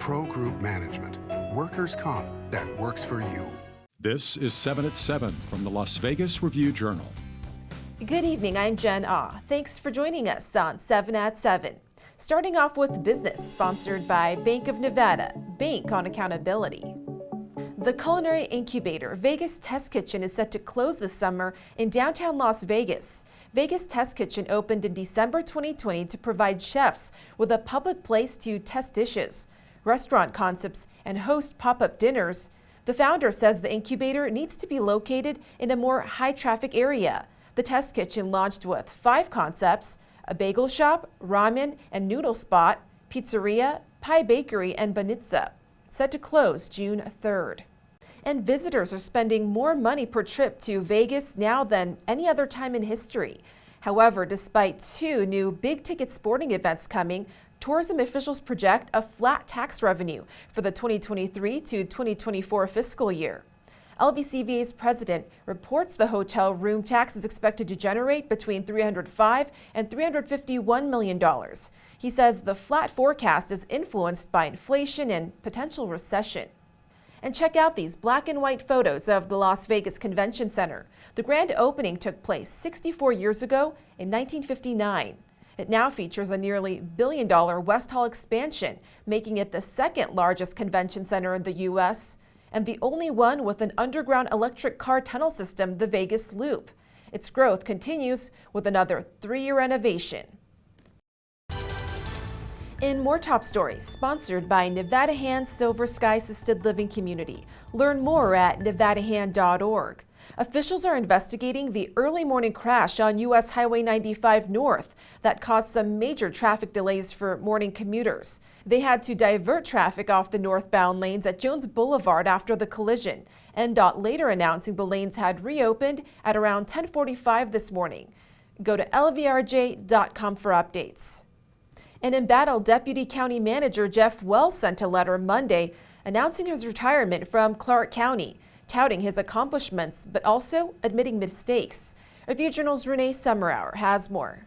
Pro Group Management. Workers' comp that works for you. This is 7 at 7 from the Las Vegas Review-Journal. Good evening, I'm Jen Ah. Thanks for joining us on 7 at 7. Starting off with business, sponsored by Bank of Nevada, Bank on Accountability. The Culinary Incubator Vegas Test Kitchen is set to close this summer in downtown Las Vegas. Vegas Test Kitchen opened in December 2020 to provide chefs with a public place to test dishes, restaurant concepts, and host pop-up dinners. The founder says the incubator needs to be located in a more high-traffic area. The Test Kitchen launched with 5 concepts: a bagel shop, ramen and noodle spot, pizzeria, pie bakery, and banitza. Set to close June 3rd. And visitors are spending more money per trip to Vegas now than any other time in history. However, despite 2 new big-ticket sporting events coming, tourism officials project a flat tax revenue for the 2023 to 2024 fiscal year. LVCVA's president reports the hotel room tax is expected to generate between $305 and $351 million. He says the flat forecast is influenced by inflation and potential recession. And check out these black and white photos of the Las Vegas Convention Center. The grand opening took place 64 years ago in 1959. It now features a nearly $1 billion West Hall expansion, making it the 2nd largest convention center in the U.S. and the only one with an underground electric car tunnel system, the Vegas Loop. Its growth continues with another 3-year renovation. In more top stories, sponsored by Nevada Hand Silver Sky Assisted Living Community. Learn more at nevadahand.org. Officials are investigating the early morning crash on U.S. Highway 95 North that caused some major traffic delays for morning commuters. They had to divert traffic off the northbound lanes at Jones Boulevard after the collision. NDOT later announcing the lanes had reopened at around 10:45 this morning. Go to lvrj.com for updates. And in battle, Deputy County Manager Jeff Wells sent a letter Monday announcing his retirement from Clark County, touting his accomplishments, but also admitting mistakes. Review-Journal's Renee Summerhour has more.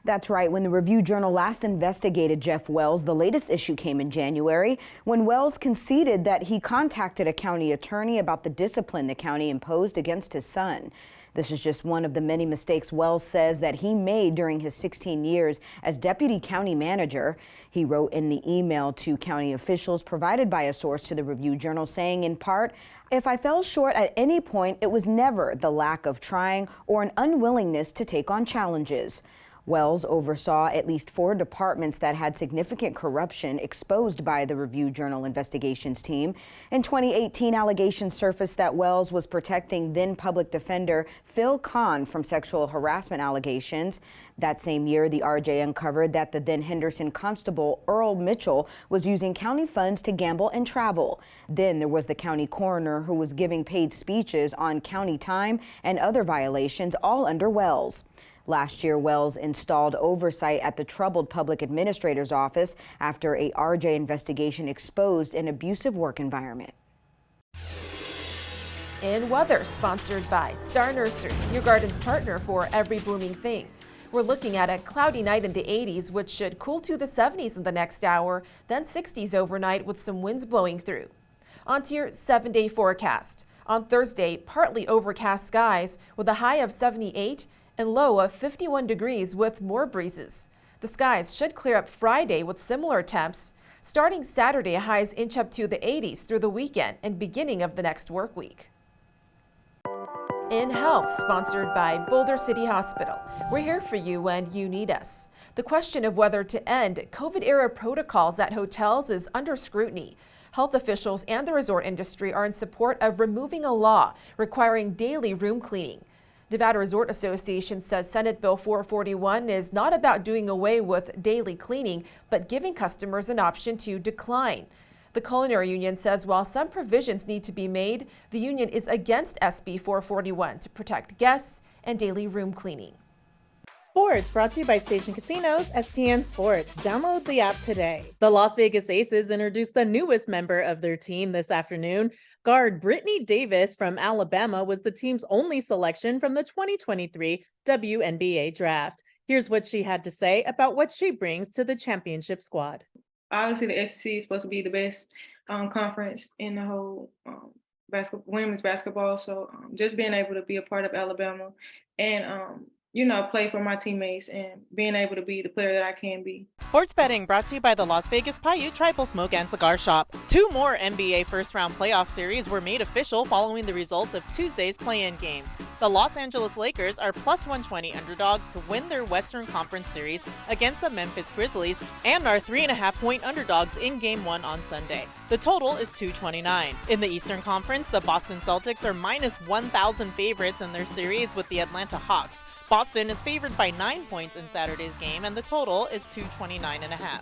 That's right. When the Review-Journal last investigated Jeff Wells, the latest issue came in January when Wells conceded that he contacted a county attorney about the discipline the county imposed against his son. This is just one of the many mistakes Wells says that he made during his 16 years as deputy county manager. He wrote in the email to county officials provided by a source to the Review-Journal saying, in part, "If I fell short at any point, it was never the lack of trying or an unwillingness to take on challenges." Wells oversaw at least 4 departments that had significant corruption exposed by the Review-Journal investigations team. In 2018, allegations surfaced that Wells was protecting then public defender Phil Kahn from sexual harassment allegations. That same year, the RJ uncovered that the then Henderson Constable Earl Mitchell was using county funds to gamble and travel. Then there was the county coroner who was giving paid speeches on county time and other violations, all under Wells. Last year, Wells installed oversight at the troubled public administrator's office after a RJ investigation exposed an abusive work environment. In weather, sponsored by Star Nursery, your garden's partner for every blooming thing. We're looking at a cloudy night in the 80s, which should cool to the 70s in the next hour, then 60s overnight with some winds blowing through. On to your 7-day forecast. On Thursday, partly overcast skies with a high of 78 and low of 51 degrees with more breezes. The skies should clear up Friday with similar temps. Starting Saturday, highs inch up to the 80s through the weekend and beginning of the next work week. In health, sponsored by Boulder City Hospital. We're here for you when you need us. The question of whether to end COVID-era protocols at hotels is under scrutiny. Health officials and the resort industry are in support of removing a law requiring daily room cleaning. Nevada Resort Association says Senate Bill 441 is not about doing away with daily cleaning, but giving customers an option to decline. The Culinary Union says while some provisions need to be made, the union is against SB 441 to protect guests and daily room cleaning. Sports brought to you by Station Casinos, STN Sports. Download the app today. The Las Vegas Aces introduced the newest member of their team this afternoon. Guard Brittany Davis from Alabama was the team's only selection from the 2023 WNBA draft. Here's what she had to say about what she brings to the championship squad. obviously the SEC is supposed to be the best conference in the whole women's basketball. So just being able to be a part of Alabama and play for my teammates and being able to be the player that I can be. Sports betting brought to you by the Las Vegas Paiute Tribal Smoke and Cigar Shop. 2 more NBA first-round playoff series were made official following the results of Tuesday's play-in games. The Los Angeles Lakers are plus 120 underdogs to win their Western Conference series against the Memphis Grizzlies and are 3.5-point underdogs in Game 1 on Sunday. The total is 229. In the Eastern Conference, the Boston Celtics are minus 1,000 favorites in their series with the Atlanta Hawks. Boston is favored by 9 points in Saturday's game, and the total is 229.5.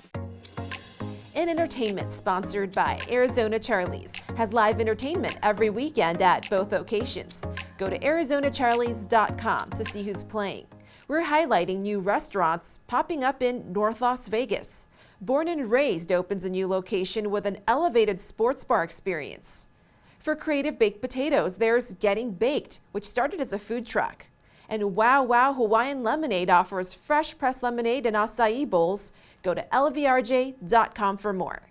In entertainment, sponsored by Arizona Charlie's, has live entertainment every weekend at both locations. Go to ArizonaCharlies.com to see who's playing. We're highlighting new restaurants popping up in North Las Vegas. Born and Raised opens a new location with an elevated sports bar experience. For creative baked potatoes, there's Getting Baked, which started as a food truck. And Wow Wow Hawaiian Lemonade offers fresh pressed lemonade and acai bowls. Go to lvrj.com for more.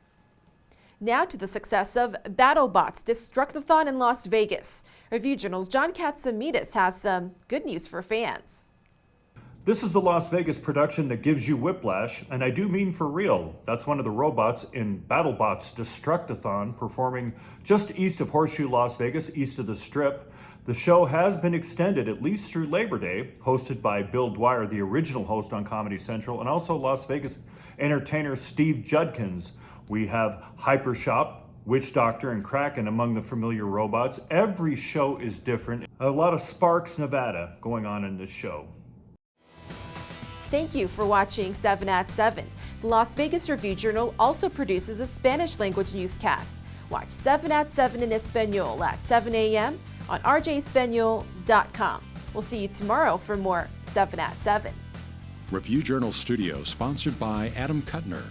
Now to the success of BattleBots Destructathon in Las Vegas. Review Journal's John Katsimides has some good news for fans. This is the Las Vegas production that gives you whiplash, and I do mean for real. That's one of the robots in BattleBots Destructathon performing just east of Horseshoe, Las Vegas, east of the Strip. The show has been extended at least through Labor Day, hosted by Bill Dwyer, the original host on Comedy Central, and also Las Vegas entertainer Steve Judkins. We have Hypershop, Witch Doctor, and Kraken among the familiar robots. Every show is different. A lot of Sparks, Nevada going on in this show. Thank you for watching 7 at 7. The Las Vegas Review-Journal also produces a Spanish-language newscast. Watch 7 at 7 in Espanol at 7 a.m. on rjespanol.com. We'll see you tomorrow for more 7 at 7. Review Journal Studio, sponsored by Adam Kuttner.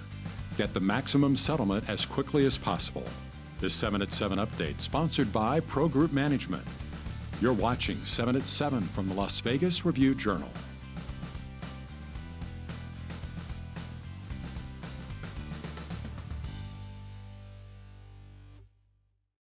Get the maximum settlement as quickly as possible. This 7 at 7 update, sponsored by Pro Group Management. You're watching 7 at 7 from the Las Vegas Review Journal.